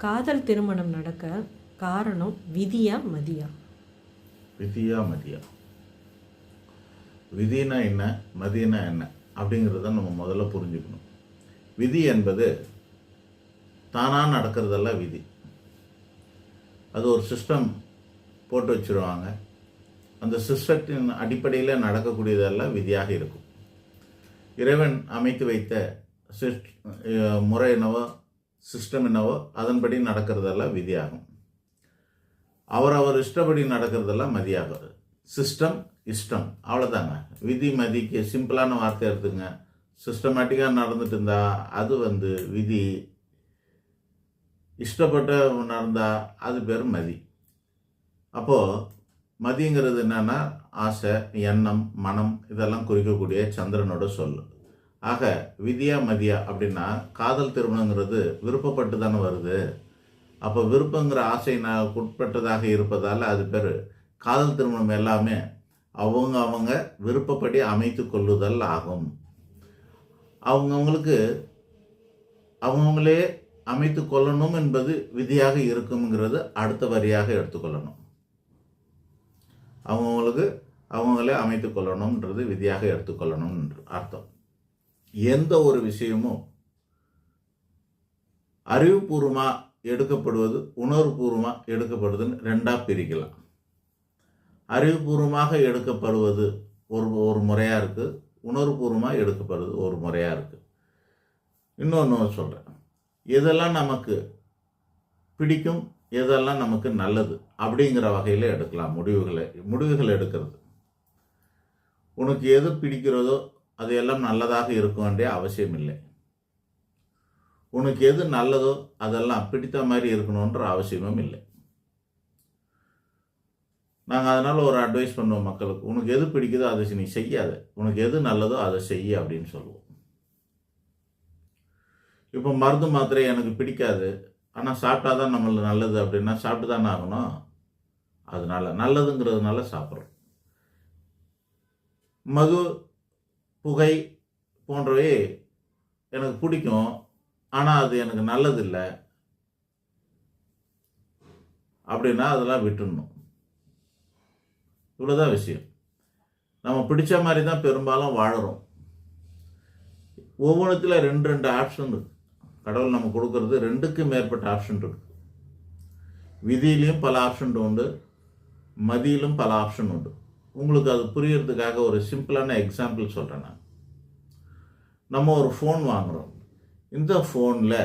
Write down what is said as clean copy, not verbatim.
காதல் திருமணம் நடக்க காரணம் விதியா மதியா? விதியா மதியா? விதினா என்ன, மதினா என்ன அப்படிங்கிறத நம்ம முதல்ல புரிஞ்சுக்கணும். விதி என்பது தானாக நடக்கிறதெல்லாம் விதி. அது ஒரு சிஸ்டம் போட்டு வச்சுருவாங்க. அந்த சிஸ்டத்தின் அடிப்படையில் நடக்கக்கூடியதெல்லாம் விதியாக இருக்கும். இறைவன் அமைத்து வைத்த முறை என்னவோ, சிஸ்டம் என்னவோ, அதன்படி நடக்கிறதெல்லாம் விதியாகும். அவர் இஷ்டப்படி நடக்கிறதெல்லாம் மதியாகும். சிஸ்டம் இஷ்டம், அவ்வளோதாங்க. விதி மதிக்கு சிம்பிளான வார்த்தை எடுத்துங்க. சிஸ்டமேட்டிக்காக நடந்துட்டு இருந்தா அது விதி, இஷ்டப்பட்டு நடந்தால் அது பேர் மதி. அப்போது மதிங்கிறது என்னன்னா ஆசை, எண்ணம், மனம் இதெல்லாம் குறிக்கக்கூடிய சந்திரனோட சொல். ஆக விதியா மதியா அப்படின்னா காதல் திருமணங்கிறது விருப்பப்பட்டு தானே வருது. அப்போ விருப்பங்கிற ஆசை உட்பட்டதாக இருப்பதால் அது பேர் காதல் திருமணம். எல்லாமே அவங்க விருப்பப்படி அமைத்து கொள்ளுதல் ஆகும். அவங்கவுங்களே அமைத்து கொள்ளணும் என்பது விதியாக இருக்குங்கிறது அடுத்த வரியாக எடுத்துக்கொள்ளணும். அவங்களே அமைத்து கொள்ளணும்ன்றது விதியாக எடுத்துக்கொள்ளணும் அர்த்தம். எந்த ஒரு விஷயமும் அறிவுபூர்வமாக எடுக்கப்படுவது, உணர்வுபூர்வமாக எடுக்கப்படுவதுன்னு ரெண்டாக பிரிக்கலாம். அறிவுபூர்வமாக எடுக்கப்படுவது ஒரு முறையாக இருக்குது, உணர்வுபூர்வமாக எடுக்கப்படுவது ஒரு முறையாக இருக்குது. இன்னொன்று சொல்கிறேன், எதெல்லாம் நமக்கு பிடிக்கும், எதெல்லாம் நமக்கு நல்லது அப்படிங்கிற வகையில் எடுக்கலாம். முடிவுகள் எடுக்கிறது. உனக்கு எது பிடிக்கிறதோ அது எல்லாம் நல்லதாக இருக்க வேண்டிய அவசியம் இல்லை. உனக்கு எது நல்லதோ அதெல்லாம் பிடித்த மாதிரி இருக்கணுன்ற அவசியமும் இல்லை. நாங்கள் அதனால் ஒரு அட்வைஸ் பண்ணுவோம் மக்களுக்கு, உனக்கு எது பிடிக்குதோ அதை நீ செய்யாத, உனக்கு எது நல்லதோ அதை செய்ய அப்படின்னு சொல்லுவோம். இப்போ மருந்து மாத்திரை எனக்கு பிடிக்காது, ஆனால் சாப்பிட்டா தான் நம்மளுக்கு நல்லது அப்படின்னா சாப்பிட்டு தானே ஆகணும். அதனால நல்லதுங்கிறதுனால சாப்பிட்றோம். மது, புகை போன்றவை எனக்கு பிடிக்கும், ஆனால் அது எனக்கு நல்லதில்லை அப்படின்னா அதெல்லாம் விட்டுடணும். இவ்வளோதான் விஷயம். நம்ம பிடிச்ச மாதிரி தான் பெரும்பாலும் வாழறோம். ஒவ்வொன்றுத்தில் ரெண்டு ஆப்ஷன் இருக்கு. கடவுள் நம்ம கொடுக்கறது 2க்கு மேற்பட்ட ஆப்ஷன் இருக்கு. விதியிலையும் பல ஆப்ஷன் உண்டு, மதியிலும் பல ஆப்ஷன் உண்டு. உங்களுக்கு அது புரியறதுக்காக ஒரு சிம்பிளான எக்ஸாம்பிள் சொல்கிறேன். நம்ம ஒரு ஃபோன் வாங்குகிறோம். இந்த ஃபோனில்